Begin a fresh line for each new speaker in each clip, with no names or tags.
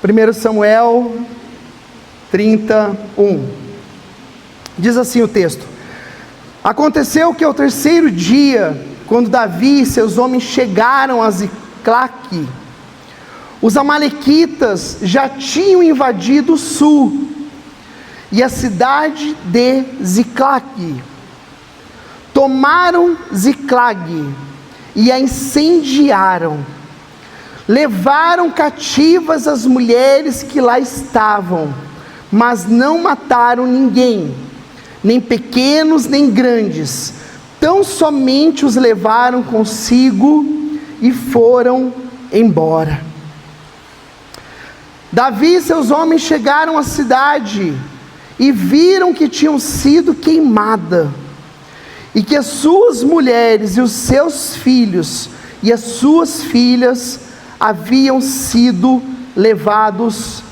1 Samuel 31. Diz assim o texto: aconteceu que ao terceiro dia, quando Davi e seus homens chegaram a Ziclague, os amalequitas já tinham invadido o sul e a cidade de Ziclague. Tomaram Ziclague e a incendiaram. Levaram cativas as mulheres que lá estavam, mas não mataram ninguém, nem pequenos nem grandes. Tão somente os levaram consigo e foram embora. Davi e seus homens chegaram à cidade e viram que tinham sido queimada, e que as suas mulheres e os seus filhos e as suas filhas haviam sido levados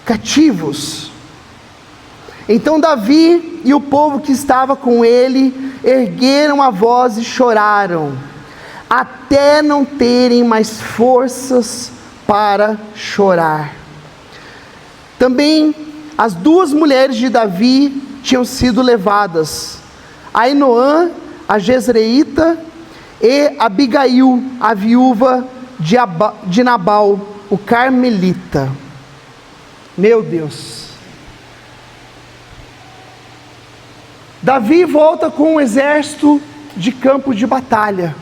cativos. Então Davi e o povo que estava com ele ergueram a voz e choraram, até não terem mais forças para chorar. Também as duas mulheres de Davi tinham sido levadas, Ainoã, a Jezreelita, e Abigail, a viúva de Nabal, o carmelita. Meu Deus. Davi volta com um exército de campo de batalha.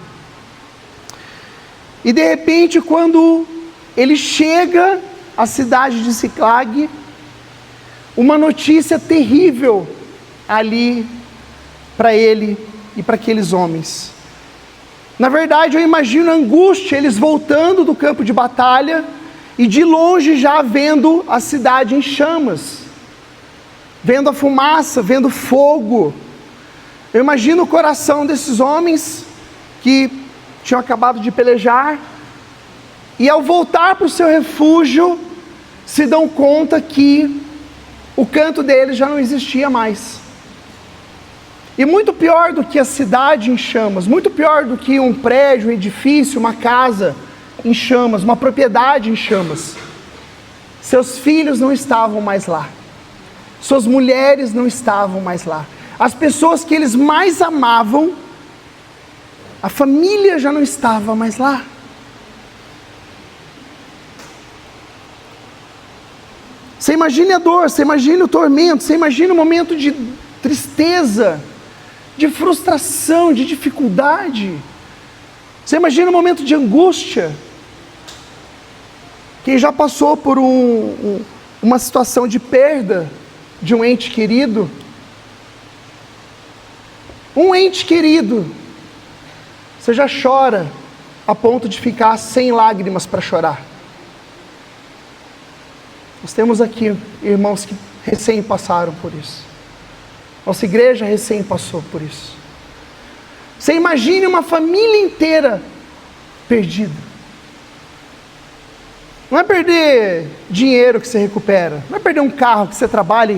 E de repente, quando ele chega à cidade de Ziclague, uma notícia terrível ali para ele e para aqueles homens. Na verdade, eu imagino a angústia, eles voltando do campo de batalha e de longe já vendo a cidade em chamas, vendo a fumaça, vendo fogo. Eu imagino o coração desses homens que tinham acabado de pelejar, e ao voltar para o seu refúgio, se dão conta que o canto deles já não existia mais. E muito pior do que a cidade em chamas, muito pior do que um prédio, um edifício, uma casa em chamas, uma propriedade em chamas, seus filhos não estavam mais lá, suas mulheres não estavam mais lá, as pessoas que eles mais amavam, a família já não estava mais lá. Você imagine a dor, você imagine o tormento, você imagine o momento de tristeza, de frustração, de dificuldade. Você imagina um momento de angústia. Quem já passou por uma situação de perda de um ente querido? Um ente querido, você já chora a ponto de ficar sem lágrimas para chorar. Nós temos aqui irmãos que recém passaram por isso. Nossa igreja recém passou por isso. Você imagine uma família inteira perdida. Não é perder dinheiro que você recupera, não é perder um carro que você trabalha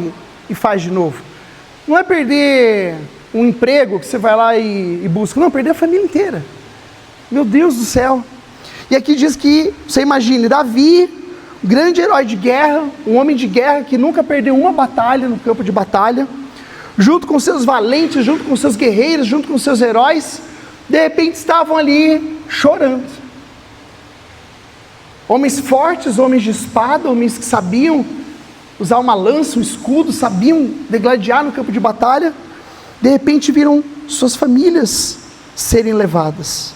e faz de novo, não é perder um emprego que você vai lá e busca, não, perder a família inteira. Meu Deus do céu. E aqui diz que, você imagine, Davi, grande herói de guerra, um homem de guerra que nunca perdeu uma batalha no campo de batalha, junto com seus valentes, junto com seus guerreiros, junto com seus heróis, de repente estavam ali chorando. Homens fortes, homens de espada, homens que sabiam usar uma lança, um escudo, sabiam degladiar no campo de batalha, de repente viram suas famílias serem levadas.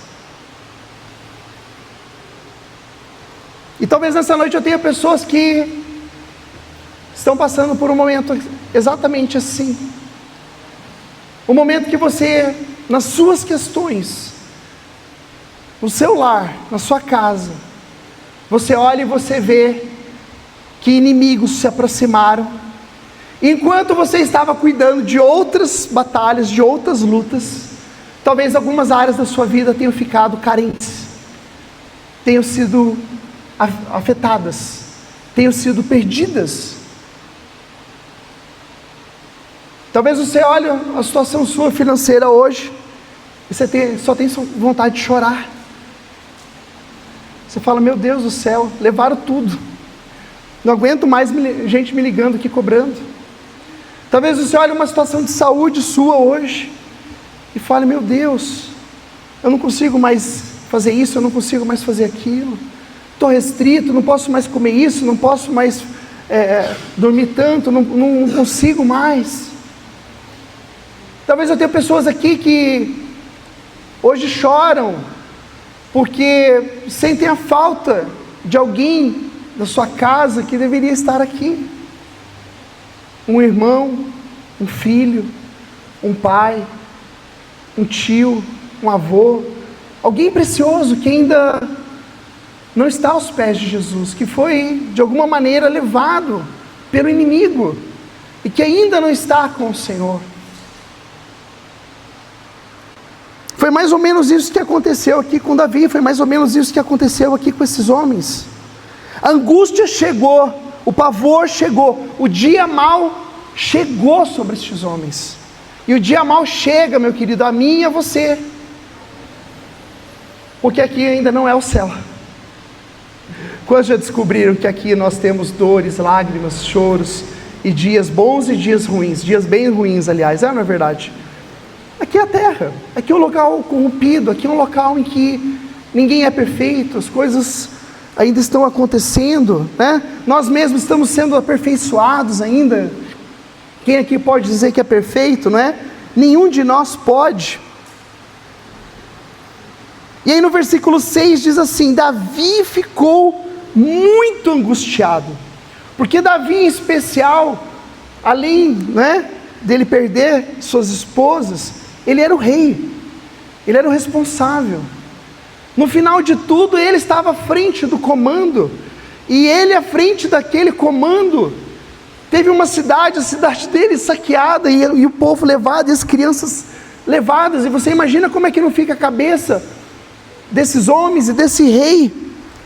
E talvez nessa noite eu tenha pessoas que estão passando por um momento exatamente assim. Um momento que você, nas suas questões, no seu lar, na sua casa, você olha e você vê que inimigos se aproximaram. Enquanto você estava cuidando de outras batalhas, de outras lutas, talvez algumas áreas da sua vida tenham ficado carentes, tenham sido afetadas, tenham sido perdidas. Talvez você olhe a situação sua financeira hoje, e você só tem vontade de chorar. Você fala, meu Deus do céu, levaram tudo. Não aguento mais gente me ligando aqui cobrando. Talvez você olhe uma situação de saúde sua hoje e fale: meu Deus, eu não consigo mais fazer isso, eu não consigo mais fazer aquilo, estou restrito, não posso mais comer isso, não posso mais dormir tanto, não consigo mais. Talvez eu tenha pessoas aqui que hoje choram porque sentem a falta de alguém da sua casa que deveria estar aqui. Um irmão, um filho, um pai, um tio, um avô, alguém precioso que ainda não está aos pés de Jesus, que foi de alguma maneira levado pelo inimigo e que ainda não está com o Senhor. Foi mais ou menos isso que aconteceu aqui com Davi, foi mais ou menos isso que aconteceu aqui com esses homens. A angústia chegou, o pavor chegou, o dia mau chegou sobre estes homens. E o dia mau chega, meu querido, a mim e a você, porque aqui ainda não é o céu. Quantos já descobriram que aqui nós temos dores, lágrimas, choros, e dias bons e dias ruins, dias bem ruins, aliás, não é verdade? Aqui é a terra, aqui é um local corrompido, aqui é um local em que ninguém é perfeito, as coisas ainda estão acontecendo, né? Nós mesmos estamos sendo aperfeiçoados ainda. Quem aqui pode dizer que é perfeito, não é? Nenhum de nós pode. E aí no versículo 6 diz assim: Davi ficou muito angustiado, porque Davi em especial, além, né, dele perder suas esposas, ele era o rei, ele era o responsável. No final de tudo, ele estava à frente do comando, e ele à frente daquele comando, teve uma cidade, a cidade dele saqueada, e o povo levado, e as crianças levadas, e você imagina como é que não fica a cabeça desses homens e desse rei,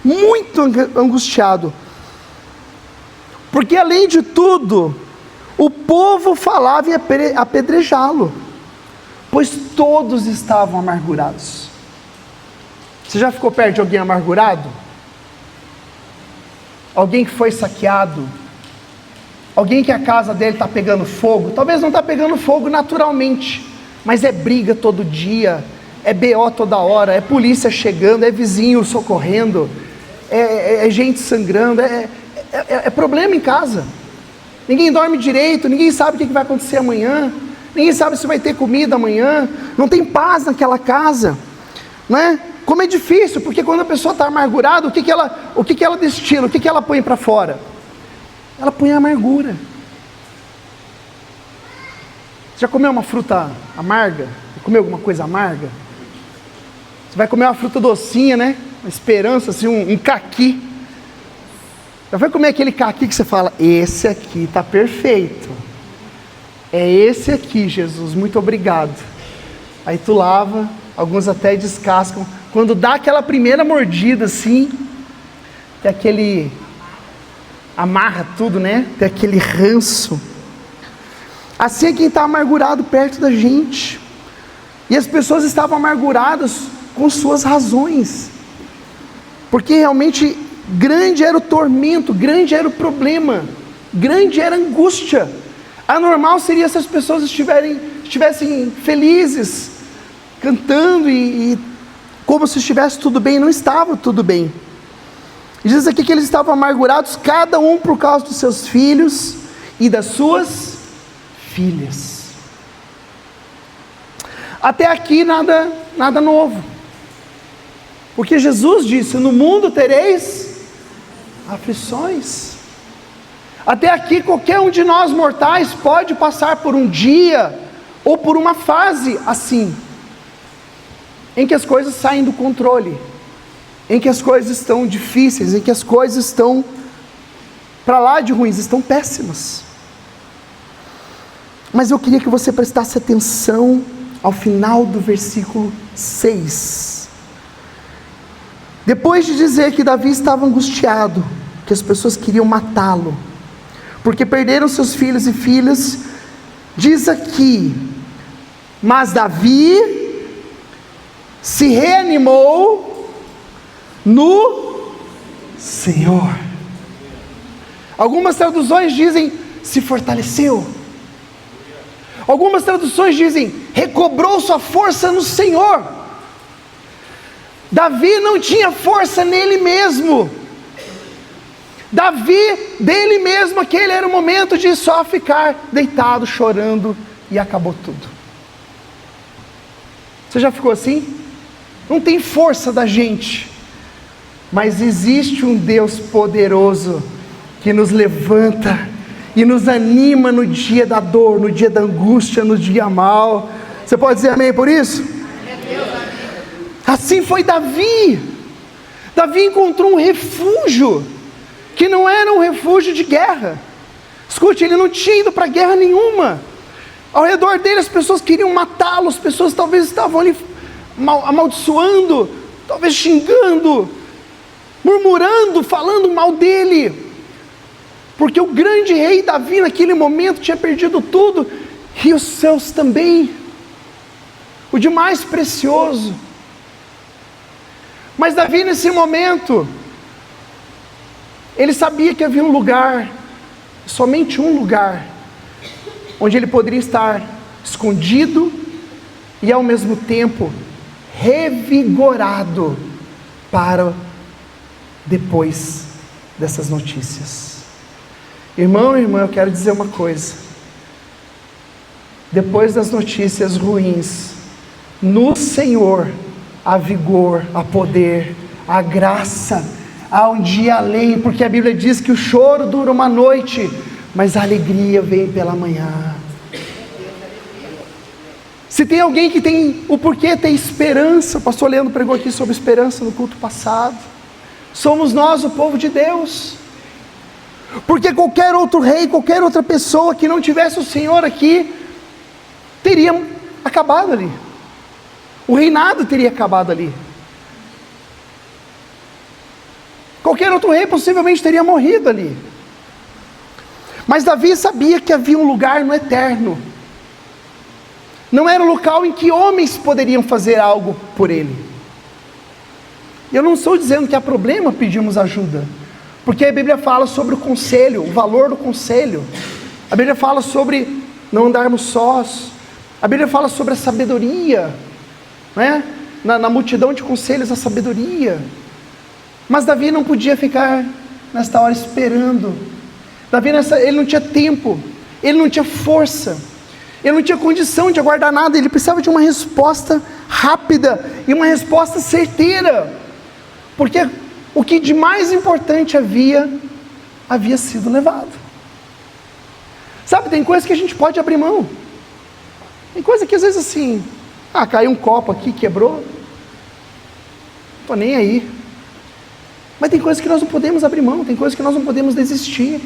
muito angustiado, porque além de tudo, o povo falava em apedrejá-lo, pois todos estavam amargurados. Você já ficou perto de alguém amargurado? Alguém que foi saqueado? Alguém que a casa dele está pegando fogo? Talvez não está pegando fogo naturalmente, mas é briga todo dia, é BO toda hora, é polícia chegando, é vizinho socorrendo, é gente sangrando, é problema em casa. Ninguém dorme direito, ninguém sabe o que vai acontecer amanhã, ninguém sabe se vai ter comida amanhã, não tem paz naquela casa, não é? Como é difícil, porque quando a pessoa está amargurada, o que ela destila, o que ela põe para fora? Ela põe a amargura. Você já comeu uma fruta amarga? Já comeu alguma coisa amarga? Você vai comer uma fruta docinha, né? Uma esperança, assim, um caqui. Já vai comer aquele caqui que você fala: esse aqui está perfeito. É esse aqui, Jesus, muito obrigado. Aí tu lava, alguns até descascam. Quando dá aquela primeira mordida assim, tem aquele... amarra tudo, né? Tem aquele ranço. Assim é quem está amargurado perto da gente. E as pessoas estavam amarguradas com suas razões, porque realmente grande era o tormento, grande era o problema, grande era a angústia. Anormal seria se as pessoas estivessem felizes, cantando e como se estivesse tudo bem. Não estava tudo bem. Diz aqui que eles estavam amargurados, cada um por causa dos seus filhos e das suas filhas. Até aqui nada novo, porque Jesus disse: no mundo tereis aflições. Até aqui qualquer um de nós mortais pode passar por um dia ou por uma fase assim, em que as coisas saem do controle, em que as coisas estão difíceis, em que as coisas estão para lá de ruins, estão péssimas. Mas eu queria que você prestasse atenção ao final do versículo 6. Depois de dizer que Davi estava angustiado, que as pessoas queriam matá-lo, porque perderam seus filhos e filhas, diz aqui: mas Davi se reanimou no Senhor. Algumas traduções dizem, se fortaleceu. Algumas traduções dizem, recobrou sua força no Senhor. Davi não tinha força nele mesmo. Davi, dele mesmo, aquele era o momento de só ficar deitado, chorando, e acabou tudo. Você já ficou assim? Não tem força da gente, mas existe um Deus poderoso, que nos levanta, e nos anima no dia da dor, no dia da angústia, no dia mal. Você pode dizer amém por isso? Assim foi Davi. Davi encontrou um refúgio, que não era um refúgio de guerra. Escute, ele não tinha ido para guerra nenhuma. Ao redor dele as pessoas queriam matá-lo, as pessoas talvez estavam ali amaldiçoando, talvez xingando, murmurando, falando mal dele, porque o grande rei Davi naquele momento tinha perdido tudo, e os seus também, o de mais precioso. Mas Davi nesse momento, ele sabia que havia um lugar, somente um lugar, onde ele poderia estar escondido e ao mesmo tempo revigorado para depois dessas notícias. Irmão e irmã, eu quero dizer uma coisa: depois das notícias ruins, no Senhor há vigor, há poder, há graça, há um dia além, porque a Bíblia diz que o choro dura uma noite, mas a alegria vem pela manhã. Se tem alguém que tem o porquê ter esperança, o pastor Leandro pregou aqui sobre esperança no culto passado, somos nós, o povo de Deus. Porque qualquer outro rei, qualquer outra pessoa que não tivesse o Senhor aqui, teria acabado ali. O reinado teria acabado ali. Qualquer outro rei possivelmente teria morrido ali. Mas Davi sabia que havia um lugar no eterno. Não era um local em que homens poderiam fazer algo por ele. Eu não estou dizendo que há problema pedirmos ajuda, porque a Bíblia fala sobre o conselho, o valor do conselho. A Bíblia fala sobre não andarmos sós. A Bíblia fala sobre a sabedoria, né? Na multidão de conselhos, a sabedoria. Mas Davi não podia ficar nesta hora esperando. Davi ele não tinha tempo, ele não tinha força, ele não tinha condição de aguardar nada. Ele precisava de uma resposta rápida e uma resposta certeira, porque o que de mais importante havia sido levado. Sabe, tem coisa que a gente pode abrir mão. Tem coisa que às vezes assim, caiu um copo aqui, quebrou, não estou nem aí. Mas tem coisas que nós não podemos abrir mão, tem coisas que nós não podemos desistir.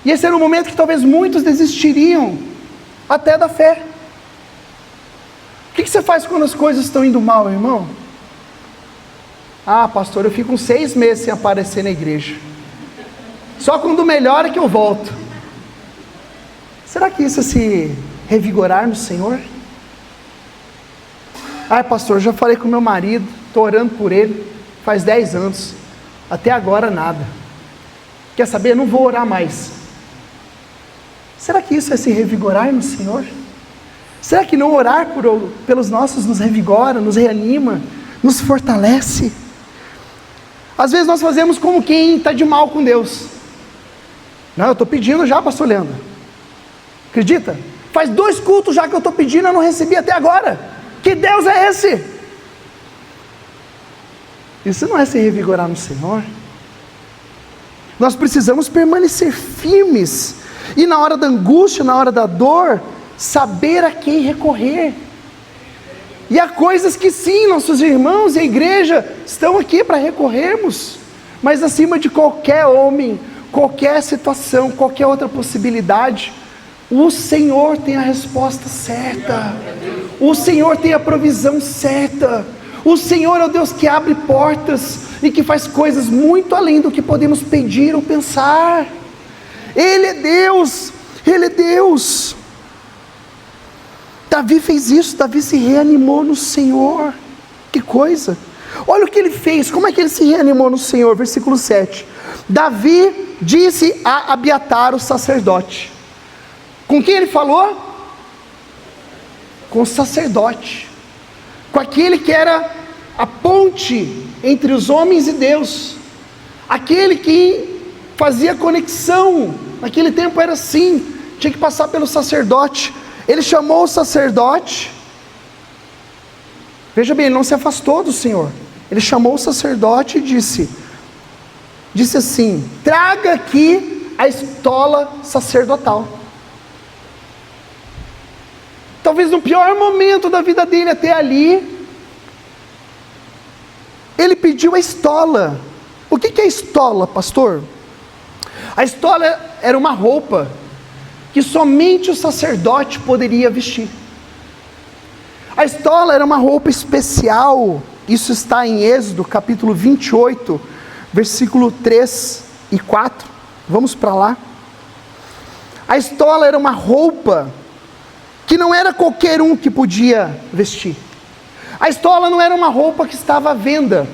E esse era o momento que talvez muitos desistiriam até da fé. O que você faz quando as coisas estão indo mal, irmão? Pastor, eu fico uns 6 meses sem aparecer na igreja. Só quando melhora que eu volto. Será que isso é se revigorar no Senhor? Pastor, eu já falei com meu marido, estou orando por ele, faz 10 anos, até agora nada. Quer saber? Não vou orar mais. Será que isso é se revigorar no Senhor? Será que não orar pelos nossos nos revigora, nos reanima, nos fortalece? Às vezes nós fazemos como quem está de mal com Deus. Não, eu estou pedindo já, pastor Leandro. Acredita? Faz 2 cultos já que eu estou pedindo, eu não recebi até agora. Que Deus é esse? Isso não é se revigorar no Senhor. Nós precisamos permanecer firmes, e na hora da angústia, na hora da dor, saber a quem recorrer. E há coisas que sim, nossos irmãos e a igreja estão aqui para recorrermos, mas acima de qualquer homem, qualquer situação, qualquer outra possibilidade, o Senhor tem a resposta certa, o Senhor tem a provisão certa, o Senhor é o Deus que abre portas e que faz coisas muito além do que podemos pedir ou pensar. Ele é Deus, Ele é Deus. Davi fez isso, Davi se reanimou no Senhor. Que coisa! Olha o que ele fez, como é que ele se reanimou no Senhor, versículo 7. Davi disse a Abiatar, o sacerdote. Com quem ele falou? Com o sacerdote, com aquele que era a ponte entre os homens e Deus, aquele que fazia conexão. Naquele tempo era assim, tinha que passar pelo sacerdote. Ele chamou o sacerdote, veja bem, ele não se afastou do Senhor, ele chamou o sacerdote e disse assim: traga aqui a estola sacerdotal. Talvez no pior momento da vida dele até ali, ele pediu a estola. O que é estola, pastor? A estola era uma roupa que somente o sacerdote poderia vestir. A estola era uma roupa especial. Isso está em Êxodo capítulo 28, versículo 3 e 4. Vamos para lá. A estola era uma roupa que não era qualquer um que podia vestir. A estola não era uma roupa que estava à venda.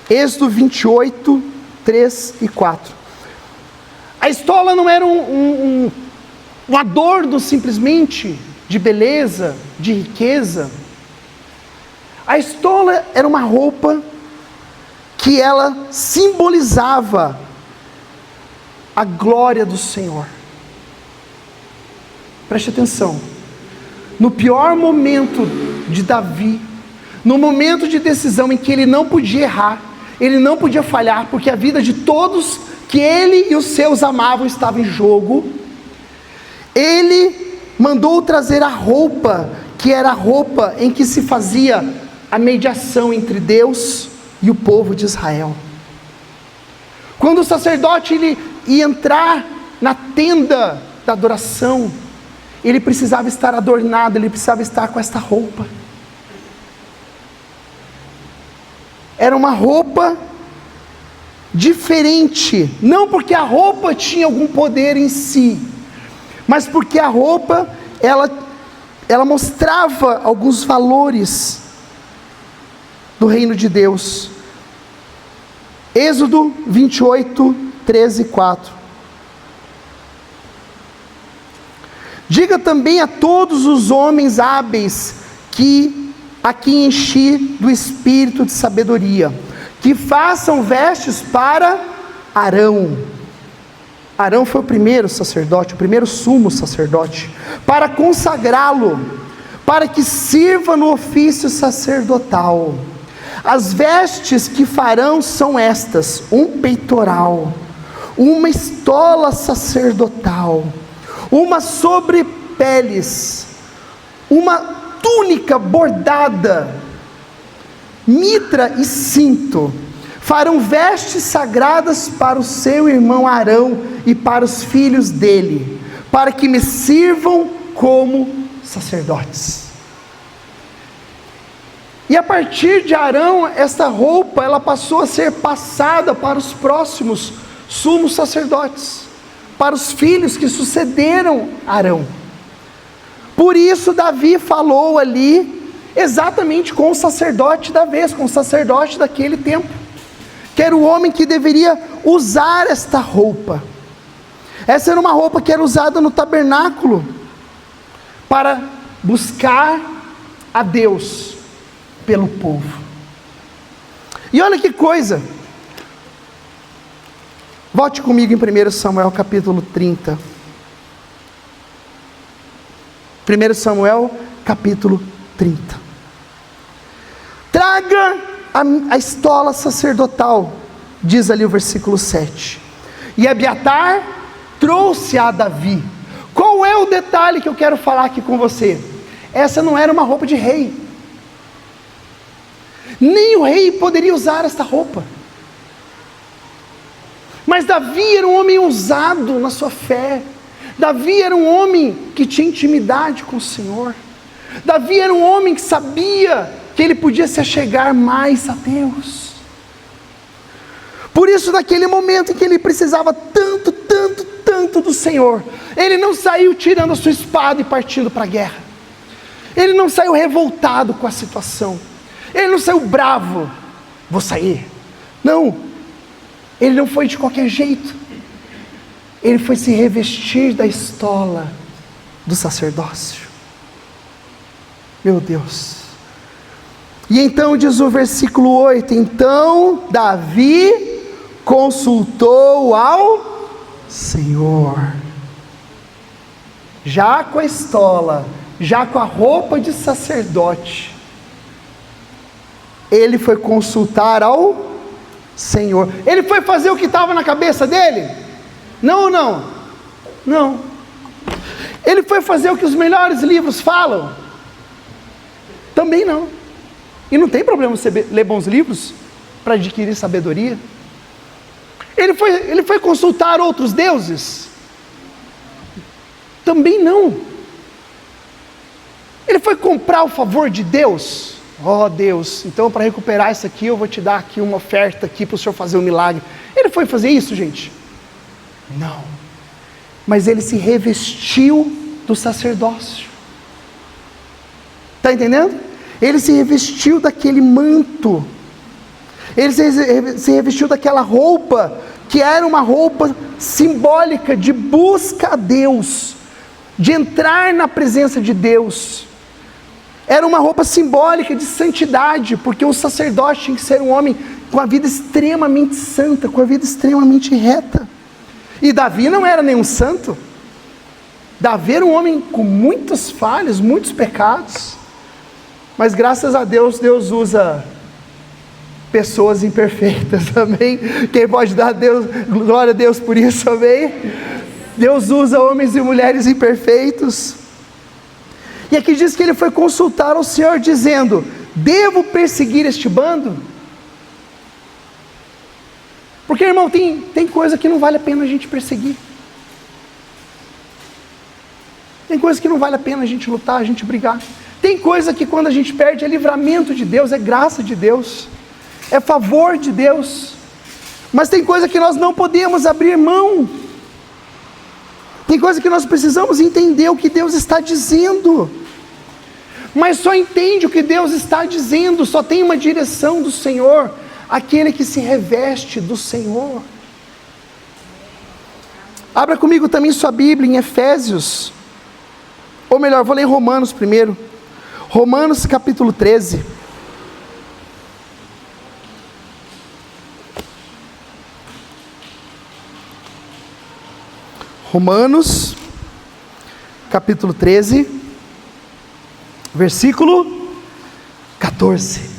Êxodo 28, 3 e 4. A estola não era um adorno simplesmente de beleza, de riqueza. A estola era uma roupa que ela simbolizava a glória do Senhor. Preste atenção, no pior momento de Davi, no momento de decisão em que ele não podia errar, ele não podia falhar, porque a vida de todos que ele e os seus amavam estava em jogo, ele mandou trazer a roupa, que era a roupa em que se fazia a mediação entre Deus e o povo de Israel. Quando o sacerdote ele ia entrar na tenda da adoração, ele precisava estar adornado, ele precisava estar com esta roupa. Era uma roupa diferente, não porque a roupa tinha algum poder em si, mas porque a roupa, ela mostrava alguns valores do reino de Deus. Êxodo 28, 13 e 4. Diga também a todos os homens hábeis que aqui enchi do espírito de sabedoria, que façam vestes para Arão. Arão foi o primeiro sacerdote, o primeiro sumo sacerdote, para consagrá-lo, para que sirva no ofício sacerdotal. As vestes que farão são estas: um peitoral, uma estola sacerdotal, uma sobrepeles, uma túnica bordada, mitra e cinto. Farão vestes sagradas para o seu irmão Arão e para os filhos dele, para que me sirvam como sacerdotes. E a partir de Arão, esta roupa, ela passou a ser passada para os próximos sumos sacerdotes, para os filhos que sucederam Arão. Por isso Davi falou ali exatamente com o sacerdote da vez, com o sacerdote daquele tempo, que era o homem que deveria usar esta roupa. Essa era uma roupa que era usada no tabernáculo para buscar a Deus pelo povo. E olha que coisa, volte comigo em 1 Samuel capítulo 30. 1 Samuel capítulo 30. Traga a estola sacerdotal, diz ali o versículo 7. E Abiatar trouxe a Davi. Qual é o detalhe que eu quero falar aqui com você? Essa não era uma roupa de rei. Nem o rei poderia usar esta roupa. Mas Davi era um homem ousado na sua fé. Davi era um homem que tinha intimidade com o Senhor. Davi era um homem que sabia que ele podia se achegar mais a Deus. Por isso, naquele momento em que ele precisava tanto do Senhor, ele não saiu tirando a sua espada e partindo para a guerra. Ele não saiu revoltado com a situação. Ele não saiu bravo, vou sair. Não. Ele não foi de qualquer jeito. Ele foi se revestir da estola do sacerdócio. Meu Deus. E então diz o versículo 8: então Davi consultou ao Senhor. Já com a estola, já com a roupa de sacerdote, ele foi consultar ao Senhor. Ele foi fazer o que estava na cabeça dele? Não ou não? Não. Ele foi fazer o que os melhores livros falam? Também não. E não tem problema você ler bons livros para adquirir sabedoria. Ele foi consultar outros deuses? Também não. Ele foi comprar o favor de Deus? Ó Deus, então para recuperar isso aqui eu vou te dar aqui uma oferta aqui para o Senhor fazer um milagre. Ele foi fazer isso, gente? Não. Mas ele se revestiu do sacerdócio. Está entendendo? Ele se revestiu daquele manto. Ele se revestiu daquela roupa, que era uma roupa simbólica de busca a Deus, de entrar na presença de Deus. Era uma roupa simbólica de santidade, porque o sacerdote tinha que ser um homem com a vida extremamente santa, com a vida extremamente reta. E Davi não era nenhum santo. Davi era um homem com muitas falhas, muitos pecados. Mas graças a Deus, Deus usa pessoas imperfeitas, amém? Quem pode dar glória a Deus por isso, amém? Deus usa homens e mulheres imperfeitos. E aqui diz que ele foi consultar ao Senhor dizendo: devo perseguir este bando? Porque, irmão, tem coisa que não vale a pena a gente perseguir. Tem coisa que não vale a pena a gente lutar, a gente brigar. Tem coisa que quando a gente perde é livramento de Deus, é graça de Deus, é favor de Deus. Mas tem coisa que nós não podemos abrir mão. Tem coisa que nós precisamos entender o que Deus está dizendo. Mas só entende o que Deus está dizendo, só tem uma direção do Senhor, aquele que se reveste do Senhor. Abra comigo também sua Bíblia em Efésios, ou melhor, vou ler Romanos primeiro. Romanos capítulo 13. Romanos capítulo 13, versículo 14.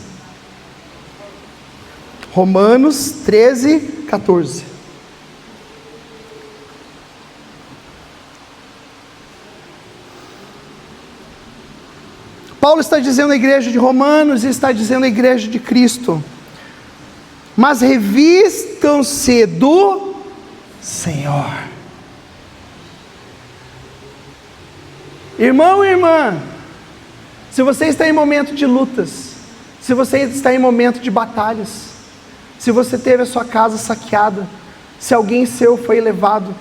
Romanos 13, 14. Paulo está dizendo à igreja de Romanos e está dizendo à igreja de Cristo: mas revistam-se do Senhor. Irmão e irmã, se você está em momento de lutas, se você está em momento de batalhas, se você teve a sua casa saqueada, se alguém seu foi levado,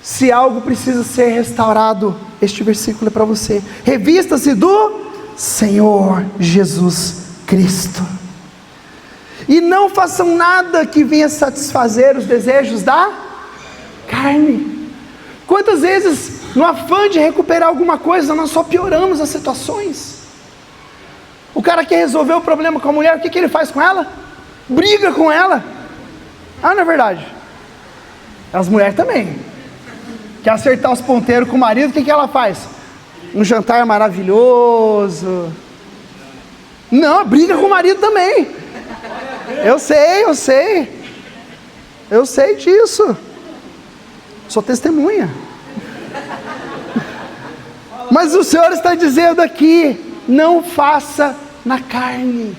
se algo precisa ser restaurado, este versículo é para você. Revista-se do Senhor Jesus Cristo, e não façam nada que venha satisfazer os desejos da carne. Quantas vezes, no afã de recuperar alguma coisa, nós só pioramos as situações? O cara quer resolver o problema com a mulher, o que ele faz com ela? Briga com ela. Ah, não é verdade? As mulheres também. Quer acertar os ponteiros com o marido, o que ela faz? Um jantar maravilhoso. Não, briga com o marido também. Eu sei disso. Sou testemunha. Mas o Senhor está dizendo aqui: não faça na carne.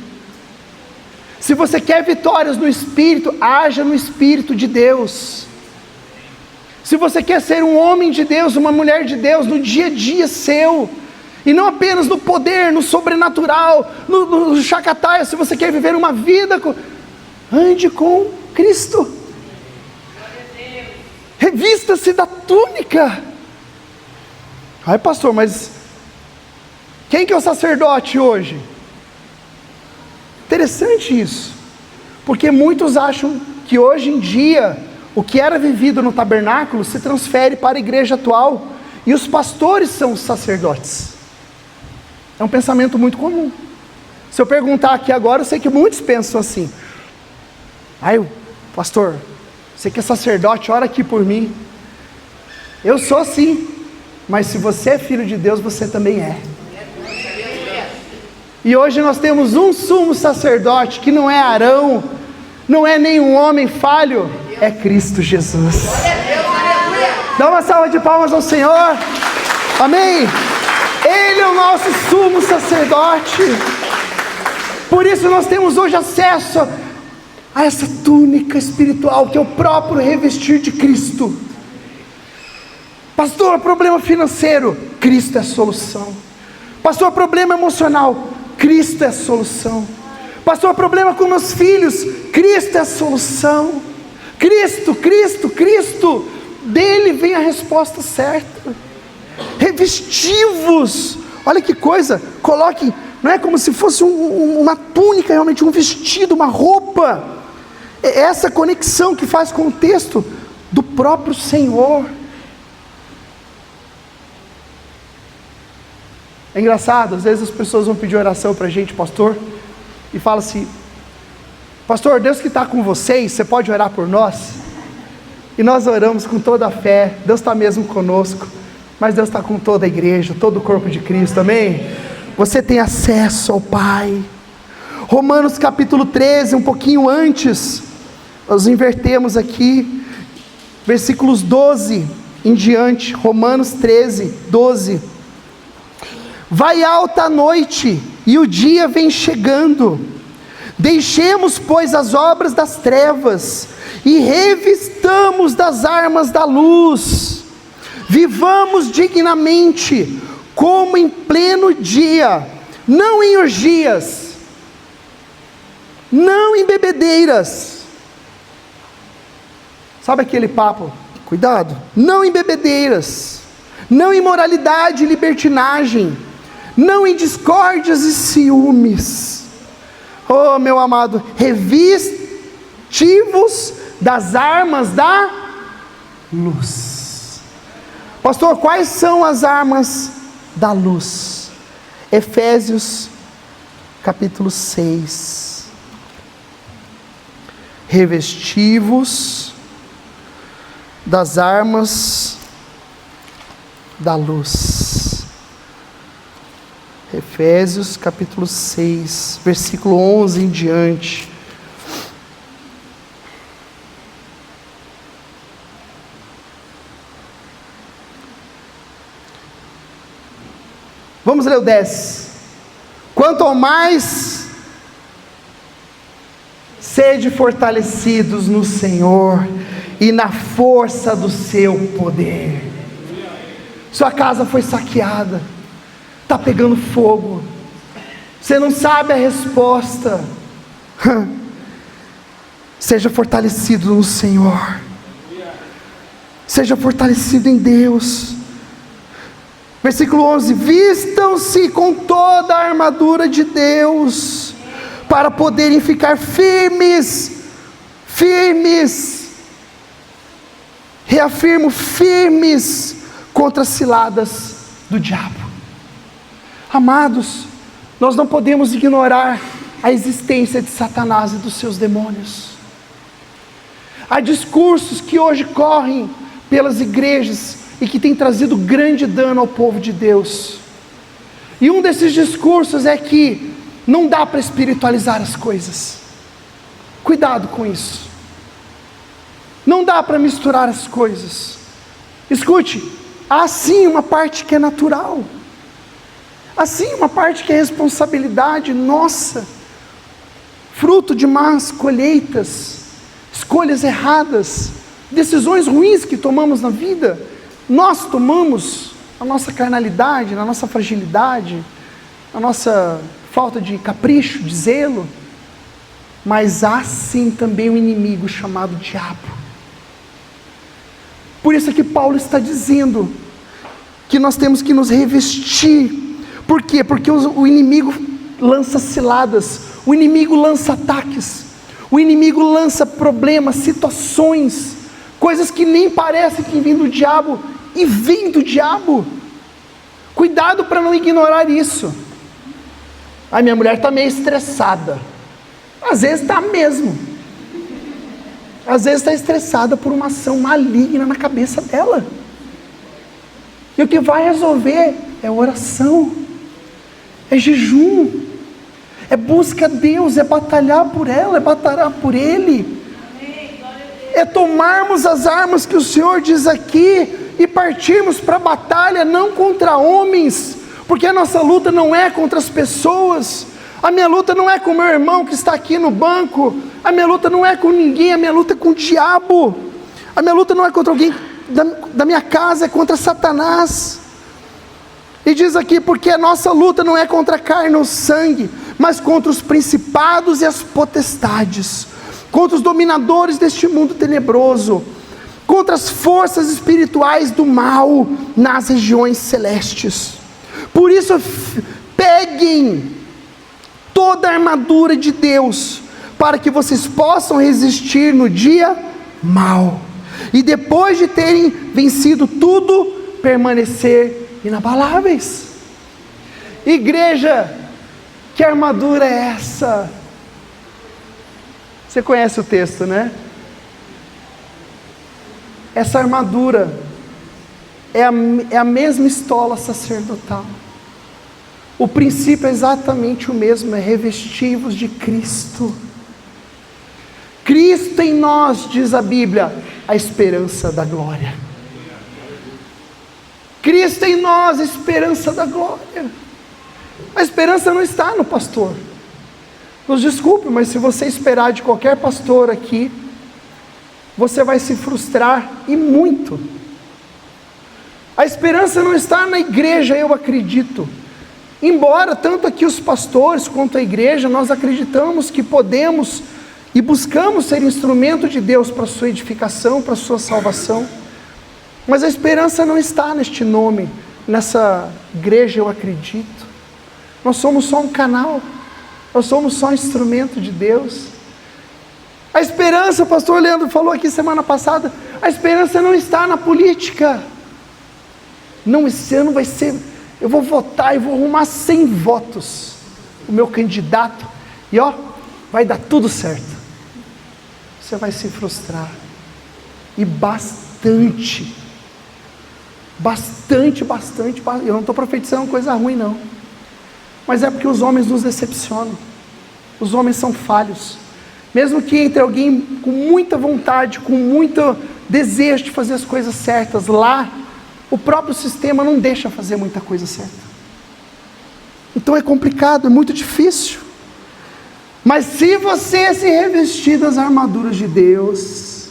Se você quer vitórias no Espírito, haja no Espírito de Deus. Se você quer ser um homem de Deus, uma mulher de Deus, no dia a dia seu, e não apenas no poder, no sobrenatural, no chacataia, se você quer viver uma vida, ande com Cristo. Revista-se da túnica. Ai, pastor, mas quem que é o sacerdote hoje? Interessante isso, porque muitos acham que hoje em dia, o que era vivido no tabernáculo se transfere para a igreja atual, e os pastores são os sacerdotes. É um pensamento muito comum. Se eu perguntar aqui agora, eu sei que muitos pensam assim: pastor, você que é sacerdote, ora aqui por mim. Eu sou sim, mas se você é filho de Deus, você também é. E hoje nós temos um sumo sacerdote, que não é Arão, não é nenhum homem falho, é Cristo Jesus. Dá uma salva de palmas ao Senhor. Amém. Ele é o nosso sumo sacerdote. Por isso nós temos hoje acesso a essa túnica espiritual, que é o próprio revestir de Cristo. Pastor, problema financeiro, Cristo é a solução. Pastor, problema emocional, Cristo é a solução. Pastor, problema com meus filhos, Cristo é a solução. Cristo, Cristo, Cristo, dele vem a resposta certa. Revestivos, olha que coisa, coloque, não é como se fosse uma túnica, realmente um vestido, uma roupa. É essa conexão que faz com o texto do próprio Senhor. É engraçado, às vezes as pessoas vão pedir oração para a gente, pastor, e fala assim: pastor, Deus que está com vocês, você pode orar por nós? E nós oramos com toda a fé, Deus está mesmo conosco, mas Deus está com toda a igreja, todo o corpo de Cristo, amém? Você tem acesso ao Pai. Romanos capítulo 13, um pouquinho antes, nós invertemos aqui, versículos 12 em diante, Romanos 13, 12. Vai alta a noite, e o dia vem chegando. Deixemos, pois, as obras das trevas, e revistamos das armas da luz. Vivamos dignamente, como em pleno dia, não em orgias, não em bebedeiras. Sabe aquele papo? Cuidado. Não em bebedeiras, não em imoralidade e libertinagem, não em discórdias e ciúmes. Oh, meu amado, revestivos das armas da luz. Pastor, quais são as armas da luz? Efésios capítulo 6. Revestivos das armas da luz. Efésios capítulo 6, versículo 11 em diante. Vamos ler o 10. Quanto ao mais, sede fortalecidos no Senhor e na força do seu poder. Sua casa foi saqueada, está pegando fogo, você não sabe a resposta. Seja fortalecido no Senhor, seja fortalecido em Deus. Versículo 11: vistam-se com toda a armadura de Deus, para poderem ficar firmes, reafirmo, firmes contra as ciladas do diabo. Amados, nós não podemos ignorar a existência de Satanás e dos seus demônios. Há discursos que hoje correm pelas igrejas e que têm trazido grande dano ao povo de Deus. E um desses discursos é que não dá para espiritualizar as coisas. Cuidado com isso. Não dá para misturar as coisas. Escute, há sim uma parte que é natural. Assim, uma parte que é responsabilidade nossa, fruto de más colheitas, escolhas erradas, decisões ruins que tomamos na vida, nós tomamos na nossa carnalidade, na nossa fragilidade, na nossa falta de capricho, de zelo, mas há sim também um inimigo chamado diabo. Por isso é que Paulo está dizendo que nós temos que nos revestir. Por quê? Porque o inimigo lança ciladas, o inimigo lança ataques, O inimigo lança problemas, situações, coisas que nem parecem que vêm do diabo, e vêm do diabo. Cuidado para não ignorar isso. A minha mulher está meio estressada. Às vezes está mesmo. Às vezes está estressada por uma ação maligna na cabeça dela. E o que vai resolver é oração, é jejum, é busca a Deus, é batalhar por ela, é batalhar por Ele. É tomarmos as armas que o Senhor diz aqui e partirmos para a batalha, não contra homens, porque a nossa luta não é contra as pessoas. A minha luta não é com o meu irmão que está aqui no banco, a minha luta não é com ninguém, a minha luta é com o diabo, a minha luta não é contra alguém da minha casa, é contra Satanás. E diz aqui, porque a nossa luta não é contra a carne ou sangue, mas contra os principados e as potestades, contra os dominadores deste mundo tenebroso, contra as forças espirituais do mal nas regiões celestes. Por isso, peguem toda a armadura de Deus, para que vocês possam resistir no dia mau, e depois de terem vencido tudo, permanecer inabaláveis. Igreja, que armadura é essa? Você conhece o texto, né? Essa armadura é a mesma estola sacerdotal. O princípio é exatamente o mesmo, é revestir-vos de Cristo. Cristo em nós, diz a Bíblia, a esperança da glória. Cristo em nós, a esperança da glória. A esperança não está no pastor. Nos desculpe, mas se você esperar de qualquer pastor aqui, você vai se frustrar, e muito. A esperança não está na igreja, eu acredito. Embora tanto aqui os pastores quanto a igreja, nós acreditamos que podemos e buscamos ser instrumento de Deus para a sua edificação, para a sua salvação, mas a esperança não está neste nome, nessa igreja, eu acredito. Nós somos só um canal, nós somos só um instrumento de Deus. A esperança, o pastor Leandro falou aqui semana passada, a esperança não está na política. Não, esse ano vai ser, eu vou votar e vou arrumar 100 votos, o meu candidato, e ó, vai dar tudo certo. Você vai se frustrar, e bastante, eu não estou profetizando coisa ruim não, mas é porque os homens nos decepcionam, os homens são falhos, mesmo que entre alguém com muita vontade, com muito desejo de fazer as coisas certas, lá, o próprio sistema não deixa fazer muita coisa certa, então é complicado, é muito difícil. Mas se você se revestir das armaduras de Deus,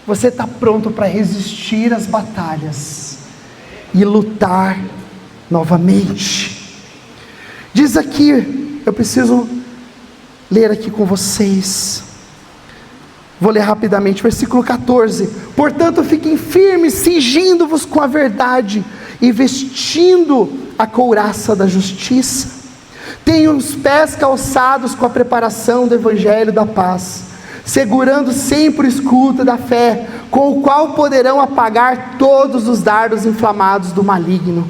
você está pronto para resistir às batalhas e lutar novamente. Diz aqui, eu preciso ler aqui com vocês, vou ler rapidamente, versículo 14: portanto fiquem firmes, cingindo-vos com a verdade e vestindo a couraça da justiça. Tenham os pés calçados com a preparação do evangelho da paz, segurando sempre o escudo da fé, com o qual poderão apagar todos os dardos inflamados do maligno.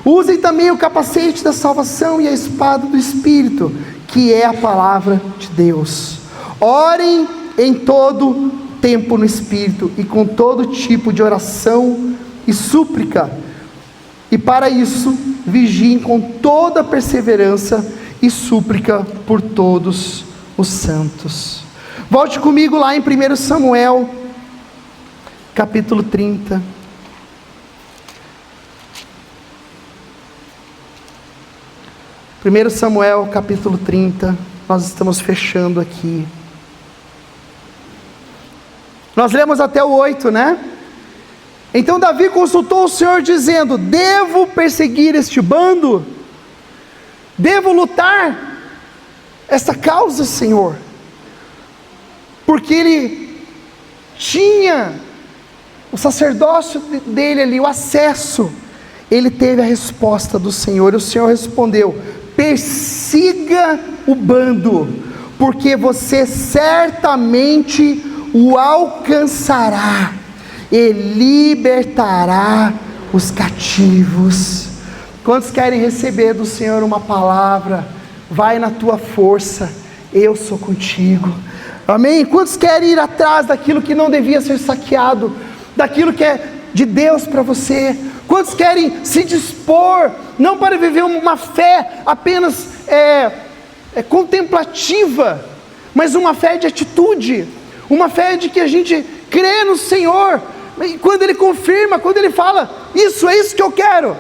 Usem também o capacete da salvação e a espada do Espírito, que é a palavra de Deus. Orem em todo tempo no Espírito, e com todo tipo de oração e súplica, e para isso vigiem com toda perseverança e súplica por todos os santos. Volte comigo lá em 1 Samuel, capítulo 30. 1 Samuel, capítulo 30, nós estamos fechando aqui. Nós lemos até o 8, né? Então Davi consultou o Senhor dizendo: devo perseguir este bando? Devo lutar essa causa, Senhor? Porque ele tinha o sacerdócio dele ali, o acesso. Ele teve a resposta do Senhor, e o Senhor respondeu: persiga o bando, porque você certamente o alcançará e libertará os cativos. Quantos querem receber do Senhor uma palavra? Vai na tua força, eu sou contigo. Amém? Quantos querem ir atrás daquilo que não devia ser saqueado, daquilo que é de Deus para você? Quantos querem se dispor, não para viver uma fé apenas contemplativa, mas uma fé de atitude, uma fé de que a gente crê no Senhor, e quando Ele confirma, quando Ele fala, isso é isso que eu quero,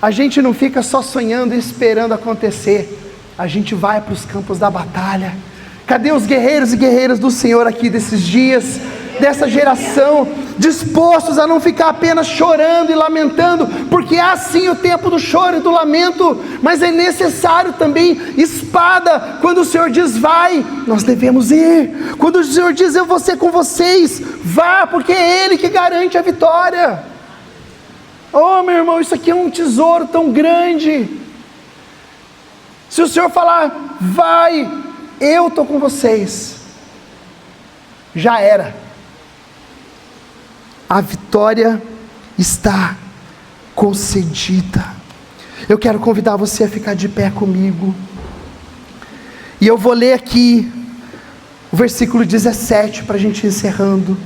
a gente não fica só sonhando e esperando acontecer, a gente vai para os campos da batalha. Cadê os guerreiros e guerreiras do Senhor aqui desses dias, dessa geração, dispostos a não ficar apenas chorando e lamentando, porque há sim o tempo do choro e do lamento, mas é necessário também espada. Quando o Senhor diz vai, nós devemos ir. Quando o Senhor diz eu vou ser com vocês, vá, porque é Ele que garante a vitória. Oh meu irmão, isso aqui é um tesouro tão grande. Se o Senhor falar vai, eu estou com vocês, já era. A vitória está concedida. Eu quero convidar você a ficar de pé comigo, e eu vou ler aqui o versículo 17 para a gente ir encerrando.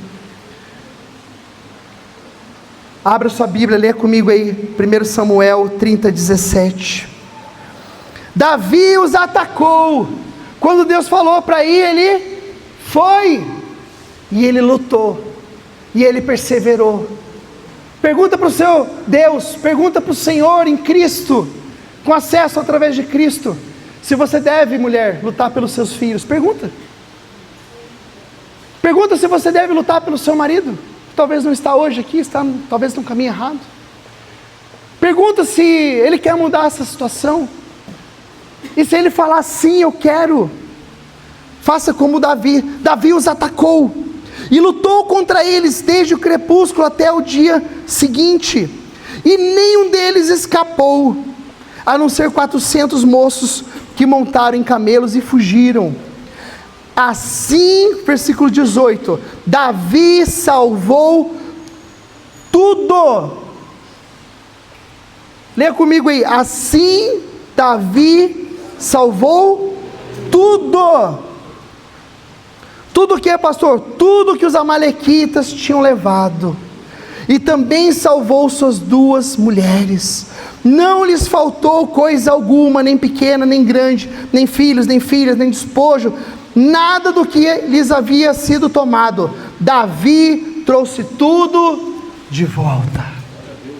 Abra sua Bíblia, leia comigo aí, 1 Samuel 30, 17. Davi os atacou. Quando Deus falou para ir, ele foi, e ele lutou, e ele perseverou. Pergunta para o seu Deus, pergunta para o Senhor em Cristo, com acesso através de Cristo, se você deve, mulher, lutar pelos seus filhos. Pergunta se você deve lutar pelo seu marido, que talvez não está hoje aqui, está talvez no caminho errado. Pergunta se ele quer mudar essa situação, e se ele falar sim, eu quero, faça como Davi. Davi os atacou e lutou contra eles desde o crepúsculo até o dia seguinte, e nenhum deles escapou, a não ser 400 moços que montaram em camelos e fugiram. Assim, versículo 18, Davi salvou tudo. Leia comigo aí. Assim Davi salvou tudo. Tudo o que, pastor? Tudo que os amalequitas tinham levado. E também salvou suas 2 mulheres. Não lhes faltou coisa alguma, nem pequena, nem grande, nem filhos, nem filhas, nem despojo, nada do que lhes havia sido tomado. Davi trouxe tudo de volta.